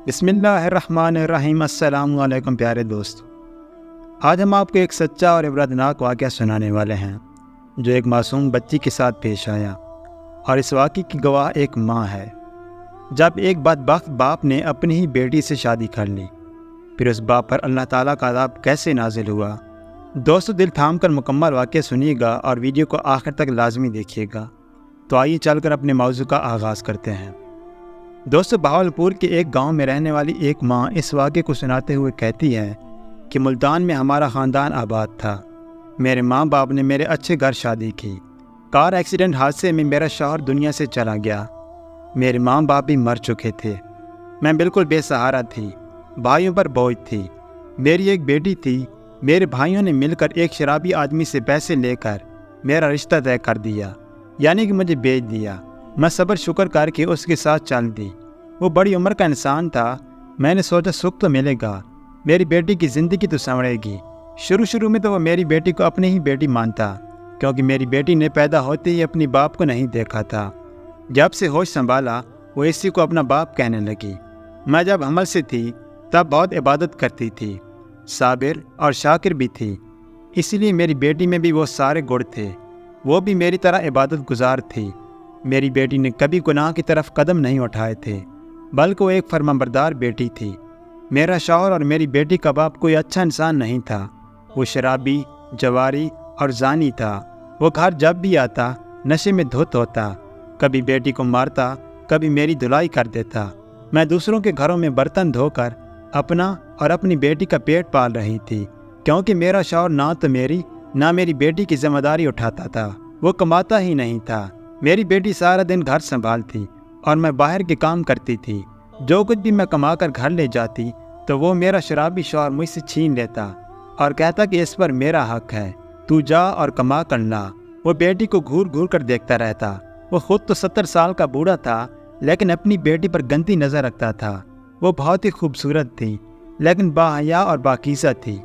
بسم اللہ الرحمن الرحیم۔ السلام علیکم پیارے دوستو، آج ہم آپ کو ایک سچا اور عبرتناک واقعہ سنانے والے ہیں جو ایک معصوم بچی کے ساتھ پیش آیا، اور اس واقعے کی گواہ ایک ماں ہے۔ جب ایک بدبخت باپ نے اپنی ہی بیٹی سے شادی کر لی، پھر اس باپ پر اللہ تعالیٰ کا عذاب کیسے نازل ہوا۔ دوستو، دل تھام کر مکمل واقعہ سنیے گا اور ویڈیو کو آخر تک لازمی دیکھیے گا۔ تو آئیے چل کر اپنے موضوع کا آغاز کرتے ہیں۔ دوستو، بہاولپور کے ایک گاؤں میں رہنے والی ایک ماں اس واقعے کو سناتے ہوئے کہتی ہے کہ ملتان میں ہمارا خاندان آباد تھا۔ میرے ماں باپ نے میرے اچھے گھر شادی کی۔ کار ایکسیڈنٹ حادثے میں میرا شوہر دنیا سے چلا گیا۔ میرے ماں باپ بھی مر چکے تھے۔ میں بالکل بے سہارا تھی، بھائیوں پر بوجھ تھی۔ میری ایک بیٹی تھی۔ میرے بھائیوں نے مل کر ایک شرابی آدمی سے پیسے لے کر میرا رشتہ طے کر دیا، یعنی کہ مجھے بیچ دیا۔ میں صبر شکر کر کے اس کے ساتھ چل دی۔ وہ بڑی عمر کا انسان تھا۔ میں نے سوچا سکھ تو ملے گا، میری بیٹی کی زندگی تو سنورے گی۔ شروع میں تو وہ میری بیٹی کو اپنی ہی بیٹی مانتا، کیونکہ میری بیٹی نے پیدا ہوتے ہی اپنی باپ کو نہیں دیکھا تھا۔ جب سے ہوش سنبھالا وہ اسی کو اپنا باپ کہنے لگی۔ میں جب حمل سے تھی تب بہت عبادت کرتی تھی، صابر اور شاکر بھی تھی، اسی لیے میری بیٹی میں بھی وہ سارے گڑ تھے۔ وہ بھی میری طرح عبادت گزار تھی۔ میری بیٹی نے کبھی گناہ کی طرف قدم نہیں اٹھائے تھے، بلکہ وہ ایک فرمانبردار بیٹی تھی۔ میرا شوہر اور میری بیٹی کا باپ کوئی اچھا انسان نہیں تھا۔ وہ شرابی، جواری اور زانی تھا۔ وہ گھر جب بھی آتا نشے میں دھت ہوتا، کبھی بیٹی کو مارتا، کبھی میری دھلائی کر دیتا۔ میں دوسروں کے گھروں میں برتن دھو کر اپنا اور اپنی بیٹی کا پیٹ پال رہی تھی، کیونکہ میرا شوہر نہ تو میری نہ میری بیٹی کی ذمہ داری اٹھاتا تھا۔ وہ کماتا ہی نہیں تھا۔ میری بیٹی سارا دن گھر سنبھالتی اور میں باہر کے کام کرتی تھی۔ جو کچھ بھی میں کما کر گھر لے جاتی تو وہ میرا شرابی شوہر مجھ سے چھین لیتا اور کہتا کہ اس پر میرا حق ہے، تو جا اور کما کر لا۔ وہ بیٹی کو گھور گھور کر دیکھتا رہتا۔ وہ خود تو 70 سال کا بوڑھا تھا، لیکن اپنی بیٹی پر گندی نظر رکھتا تھا۔ وہ بہت ہی خوبصورت تھی، لیکن باحیا اور پاکیزہ تھی۔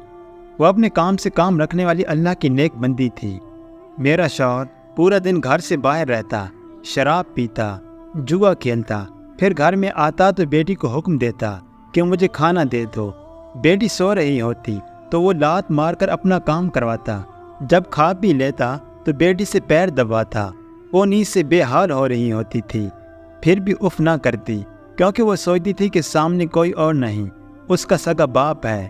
وہ اپنے کام سے کام رکھنے والی اللہ کی نیک بندی تھی۔ میرا شوہر پورا دن گھر سے باہر رہتا، شراب پیتا، جوا کھیلتا، پھر گھر میں آتا تو بیٹی کو حکم دیتا کہ مجھے کھانا دے دو۔ بیٹی سو رہی ہوتی تو وہ لات مار کر اپنا کام کرواتا۔ جب کھا پی لیتا تو بیٹی سے پیر دباتا۔ وہ نیند سے بے حال ہو رہی ہوتی تھی، پھر بھی اف نہ کرتی، کیونکہ وہ سوچتی تھی کہ سامنے کوئی اور نہیں، اس کا سگا باپ ہے۔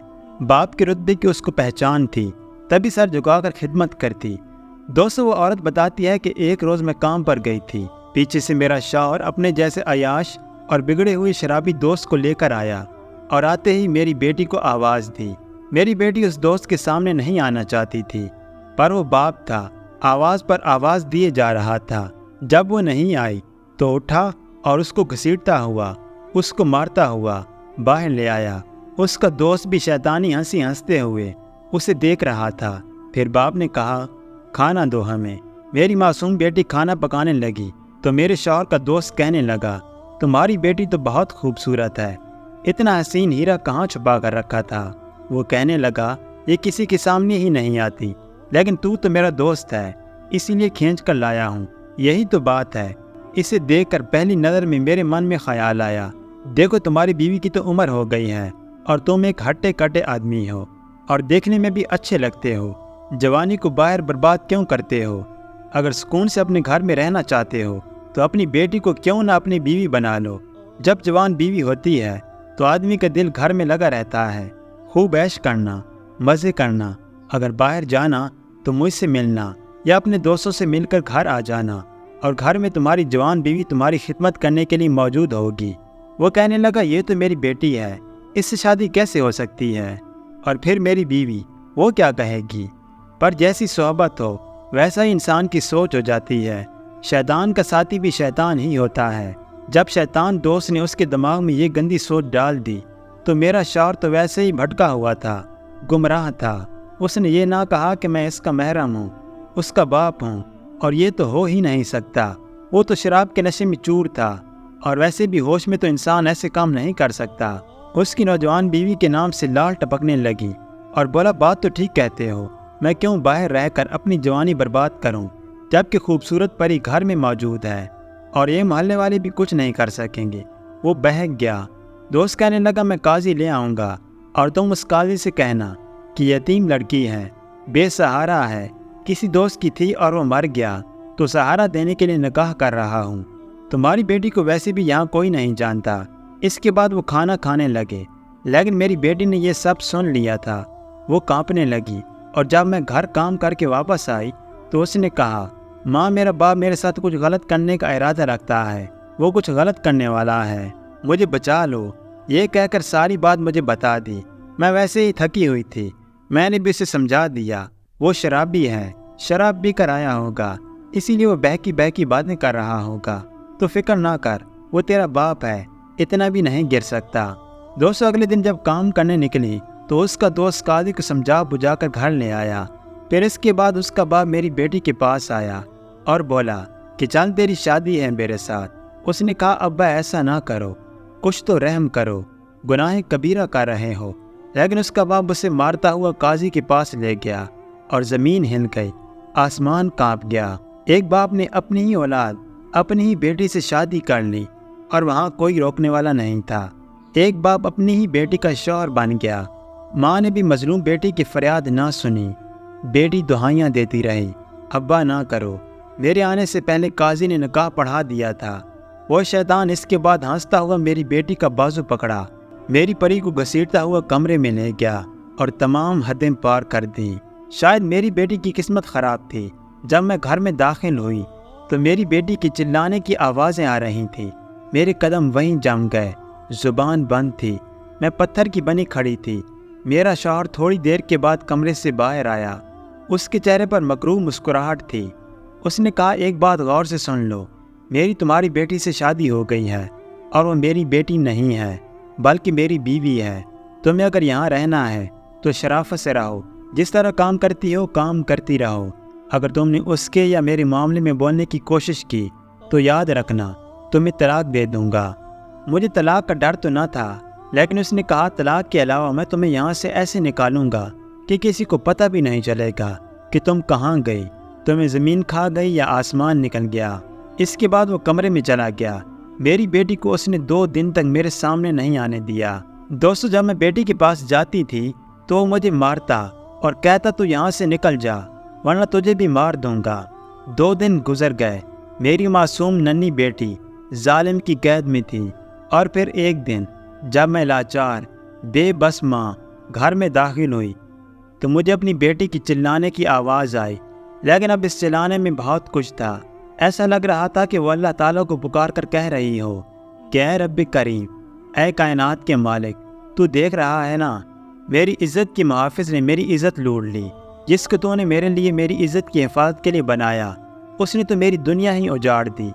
باپ کے رتبے کی اس کو پہچان تھی، تبھی سر جھکا کر خدمت کرتی۔ دوستو، وہ عورت بتاتی ہے کہ ایک روز میں کام پر گئی تھی۔ پیچھے سے میرا شوہر اپنے جیسے عیاش اور بگڑے ہوئے شرابی دوست کو لے کر آیا اور آتے ہی میری بیٹی کو آواز دی۔ میری بیٹی اس دوست کے سامنے نہیں آنا چاہتی تھی، پر وہ باپ تھا، آواز پر آواز دیے جا رہا تھا۔ جب وہ نہیں آئی تو اٹھا اور اس کو گھسیٹتا ہوا، اس کو مارتا ہوا باہر لے آیا۔ اس کا دوست بھی شیطانی ہنسی ہنستے ہوئے اسے دیکھ رہا تھا۔ پھر باپ نے کہا، کھانا دو ہمیں۔ میری معصوم بیٹی کھانا پکانے لگی تو میرے شوہر کا دوست کہنے لگا، تمہاری بیٹی تو بہت خوبصورت ہے، اتنا حسین ہیرا کہاں چھپا کر رکھا تھا؟ وہ کہنے لگا، یہ کسی کے سامنے ہی نہیں آتی، لیکن تو میرا دوست ہے، اسی لیے کھینچ کر لایا ہوں۔ یہی تو بات ہے۔ اسے دیکھ کر پہلی نظر میں میرے من میں خیال آیا، دیکھو تمہاری بیوی کی تو عمر ہو گئی ہے اور تم ایک ہٹے کٹے آدمی ہو اور دیکھنے میں بھی اچھے لگتے ہو۔ جوانی کو باہر برباد کیوں کرتے ہو؟ اگر سکون سے اپنے گھر میں رہنا چاہتے ہو تو اپنی بیٹی کو کیوں نہ اپنی بیوی بنا لو۔ جب جوان بیوی ہوتی ہے تو آدمی کا دل گھر میں لگا رہتا ہے، خوب عیش کرنا، مزے کرنا۔ اگر باہر جانا تو مجھ سے ملنا یا اپنے دوستوں سے مل کر گھر آ جانا، اور گھر میں تمہاری جوان بیوی تمہاری خدمت کرنے کے لیے موجود ہوگی۔ وہ کہنے لگا، یہ تو میری بیٹی ہے، اس سے شادی کیسے ہو سکتی ہے؟ اور پھر میری بیوی، وہ کیا کہے گی؟ پر جیسی صحبت ہو ویسا ہی انسان کی سوچ ہو جاتی ہے۔ شیطان کا ساتھی بھی شیطان ہی ہوتا ہے۔ جب شیطان دوست نے اس کے دماغ میں یہ گندی سوچ ڈال دی تو میرا شوہر تو ویسے ہی بھٹکا ہوا تھا، گمراہ تھا۔ اس نے یہ نہ کہا کہ میں اس کا محرم ہوں، اس کا باپ ہوں، اور یہ تو ہو ہی نہیں سکتا۔ وہ تو شراب کے نشے میں چور تھا، اور ویسے بھی ہوش میں تو انسان ایسے کام نہیں کر سکتا۔ اس کی نوجوان بیوی کے نام سے لال ٹپکنے لگی اور بولا، بات تو ٹھیک کہتے ہو، میں کیوں باہر رہ کر اپنی جوانی برباد کروں جبکہ خوبصورت پری گھر میں موجود ہے اور یہ محلے والے بھی کچھ نہیں کر سکیں گے۔ وہ بہک گیا۔ دوست کہنے لگا میں قاضی لے آؤں گا اور تم اس قاضی سے کہنا کہ یتیم لڑکی ہے، بے سہارا ہے، کسی دوست کی تھی اور وہ مر گیا تو سہارا دینے کے لیے نکاح کر رہا ہوں۔ تمہاری بیٹی کو ویسے بھی یہاں کوئی نہیں جانتا۔ اس کے بعد وہ کھانا کھانے لگے، لیکن میری بیٹی نے یہ سب سن لیا تھا۔ وہ کانپنے لگی اور جب میں گھر کام کر کے واپس آئی تو اس نے کہا، ماں میرا باپ میرے ساتھ کچھ غلط کرنے کا ارادہ رکھتا ہے، وہ کچھ غلط کرنے والا ہے، مجھے بچا لو۔ یہ کہہ کر ساری بات مجھے بتا دی۔ میں ویسے ہی تھکی ہوئی تھی، میں نے بھی اسے سمجھا دیا۔ وہ شرابی ہے، شراب پی کر آیا ہوگا، اسی لیے وہ بہکی بہکی باتیں کر رہا ہوگا۔ تو فکر نہ کر، وہ تیرا باپ ہے، اتنا بھی نہیں گر سکتا۔ دوستو اگلے دن جب کام کرنے نکلی تو اس کا دوست قاضی کو سمجھا بجھا کر گھر لے آیا۔ پھر اس کے بعد اس کا باپ میری بیٹی کے پاس آیا اور بولا کہ چل تیری شادی ہے میرے ساتھ۔ اس نے کہا، ابا ایسا نہ کرو، کچھ تو رحم کرو، گناہ کبیرہ کر رہے ہو۔ لیکن اس کا باپ اسے مارتا ہوا قاضی کے پاس لے گیا اور زمین ہل گئی، آسمان کانپ گیا۔ ایک باپ نے اپنی ہی اولاد، اپنی ہی بیٹی سے شادی کر لی اور وہاں کوئی روکنے والا نہیں تھا۔ ایک باپ اپنی ہی بیٹی کا شوہر بن گیا۔ ماں نے بھی مظلوم بیٹی کی فریاد نہ سنی، بیٹی دہائیاں دیتی رہی، ابا نہ کرو۔ میرے آنے سے پہلے قاضی نے نکاح پڑھا دیا تھا۔ وہ شیطان اس کے بعد ہنستا ہوا میری بیٹی کا بازو پکڑا، میری پری کو گھسیٹتا ہوا کمرے میں لے گیا اور تمام حدیں پار کر دیں۔ شاید میری بیٹی کی قسمت خراب تھی۔ جب میں گھر میں داخل ہوئی تو میری بیٹی کی چلانے کی آوازیں آ رہی تھیں۔ میرے قدم وہیں جم گئے، زبان بند تھی، میں پتھر کی بنی کھڑی تھی۔ میرا شوہر تھوڑی دیر کے بعد کمرے سے باہر آیا، اس کے چہرے پر مکروہ مسکراہٹ تھی۔ اس نے کہا، ایک بات غور سے سن لو، میری تمہاری بیٹی سے شادی ہو گئی ہے اور وہ میری بیٹی نہیں ہے بلکہ میری بیوی ہے۔ تمہیں اگر یہاں رہنا ہے تو شرافت سے رہو، جس طرح کام کرتی ہو کام کرتی رہو۔ اگر تم نے اس کے یا میرے معاملے میں بولنے کی کوشش کی تو یاد رکھنا تمہیں طلاق دے دوں گا۔ مجھے طلاق کا ڈر تو نہ تھا، لیکن اس نے کہا، طلاق کے علاوہ میں تمہیں یہاں سے ایسے نکالوں گا کہ کسی کو پتہ بھی نہیں چلے گا کہ تم کہاں گئی، تمہیں زمین کھا گئی یا آسمان نکل گیا۔ اس کے بعد وہ کمرے میں چلا گیا۔ میری بیٹی کو اس نے 2 دن تک میرے سامنے نہیں آنے دیا۔ دوستو جب میں بیٹی کے پاس جاتی تھی تو وہ مجھے مارتا اور کہتا، تو یہاں سے نکل جا ورنہ تجھے بھی مار دوں گا۔ 2 دن گزر گئے، میری معصوم ننھی بیٹی ظالم کی قید میں تھی۔ اور پھر ایک دن جب میں لاچار بے بس ماں گھر میں داخل ہوئی تو مجھے اپنی بیٹی کی چلانے کی آواز آئی، لیکن اب اس چلانے میں بہت کچھ تھا۔ ایسا لگ رہا تھا کہ وہ اللہ تعالیٰ کو پکار کر کہہ رہی ہو کہ اے رب کریم، اے کائنات کے مالک، تو دیکھ رہا ہے نا، میری عزت کی محافظ نے میری عزت لوٹ لی۔ جس کو تو نے میرے لیے میری عزت کی حفاظت کے لیے بنایا، اس نے تو میری دنیا ہی اجاڑ دی۔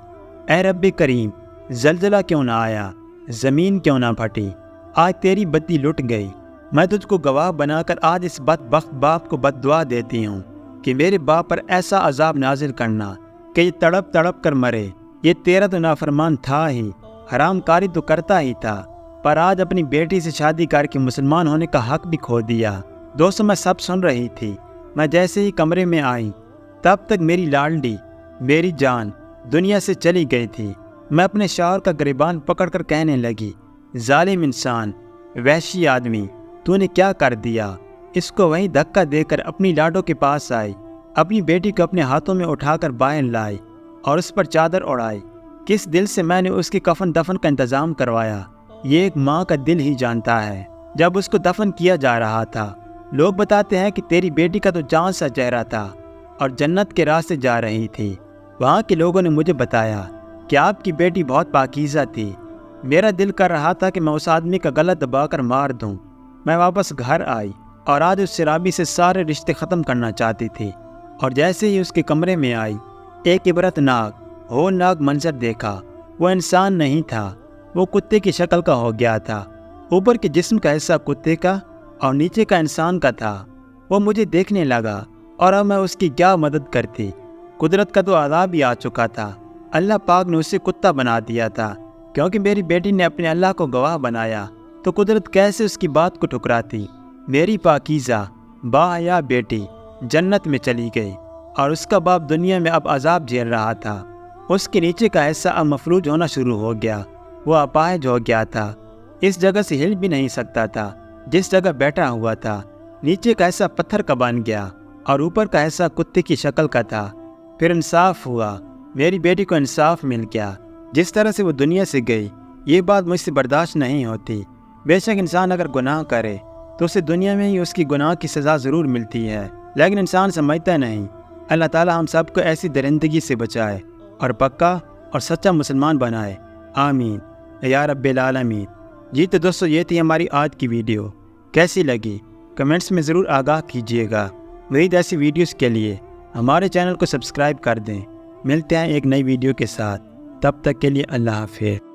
اے رب کریم، زلزلہ کیوں نہ آیا، زمین کیوں نہ پھٹی، آج تیری بدی لٹ گئی۔ میں تجھ کو گواہ بنا کر آج اس بدبخت باپ کو بد دعا دیتی ہوں کہ میرے باپ پر ایسا عذاب نازل کرنا کہ یہ تڑپ تڑپ کر مرے۔ یہ تیرا تو نافرمان تھا ہی، حرام کاری تو کرتا ہی تھا، پر آج اپنی بیٹی سے شادی کر کے مسلمان ہونے کا حق بھی کھو دیا۔ دوستو میں سب سن رہی تھی۔ میں جیسے ہی کمرے میں آئی تب تک میری لاڈلی، میری جان دنیا سے چلی گئی تھی۔ میں اپنے شوہر کا گریبان پکڑ کر کہنے لگی، ظالم انسان، وحشی آدمی، تو نے کیا کر دیا؟ اس کو وہیں دھکا دے کر اپنی لاڈو کے پاس آئی، اپنی بیٹی کو اپنے ہاتھوں میں اٹھا کر باہر لائی اور اس پر چادر اڑائی۔ کس دل سے میں نے اس کے کفن دفن کا انتظام کروایا، یہ ایک ماں کا دل ہی جانتا ہے۔ جب اس کو دفن کیا جا رہا تھا، لوگ بتاتے ہیں کہ تیری بیٹی کا تو چاند سا چہرہ تھا اور جنت کے راستے جا رہی تھی۔ وہاں کے لوگوں نے مجھے بتایا کہ آپ کی بیٹی بہت پاکیزہ تھی۔ میرا دل کر رہا تھا کہ میں اس آدمی کا گلا دبا کر مار دوں۔ میں واپس گھر آئی اور آج اس شرابی سے سارے رشتے ختم کرنا چاہتی تھی، اور جیسے ہی اس کے کمرے میں آئی ایک عبرت ناک ہولناک منظر دیکھا۔ وہ انسان نہیں تھا، وہ کتے کی شکل کا ہو گیا تھا۔ اوپر کے جسم کا حصہ کتے کا اور نیچے کا انسان کا تھا۔ وہ مجھے دیکھنے لگا اور اب میں اس کی کیا مدد کرتی؟ قدرت کا تو عذاب ہی آ چکا تھا۔ اللہ پاک نے اسے کتا بنا دیا تھا، کیونکہ میری بیٹی نے اپنے اللہ کو گواہ بنایا تو قدرت کیسے اس کی بات کو ٹھکراتی؟ میری پاکیزہ باحیا بیٹی جنت میں چلی گئی اور اس کا باپ دنیا میں اب عذاب جھیل رہا تھا۔ اس کے نیچے کا حصہ اب مفلوج ہونا شروع ہو گیا، وہ اپاہج ہو گیا تھا۔ اس جگہ سے ہل بھی نہیں سکتا تھا جس جگہ بیٹھا ہوا تھا۔ نیچے کا ایسا پتھر کا بن گیا اور اوپر کا ایسا کتے کی شکل کا تھا۔ پھر انصاف ہوا، میری بیٹی کو انصاف مل گیا۔ جس طرح سے وہ دنیا سے گئی یہ بات مجھ سے برداشت نہیں ہوتی۔ بے شک انسان اگر گناہ کرے تو اسے دنیا میں ہی اس کی گناہ کی سزا ضرور ملتی ہے، لیکن انسان سمجھتا نہیں۔ اللہ تعالی ہم سب کو ایسی درندگی سے بچائے اور پکا اور سچا مسلمان بنائے، آمین یا رب العالمین۔ جی تو دوستو، یہ تھی ہماری آج کی ویڈیو۔ کیسی لگی کمنٹس میں ضرور آگاہ کیجیے گا۔ مزید ایسی ویڈیوز کے لیے ہمارے چینل کو سبسکرائب کر دیں۔ ملتے ہیں ایک نئی ویڈیو کے ساتھ، تب تک کے لیے اللہ حافظ۔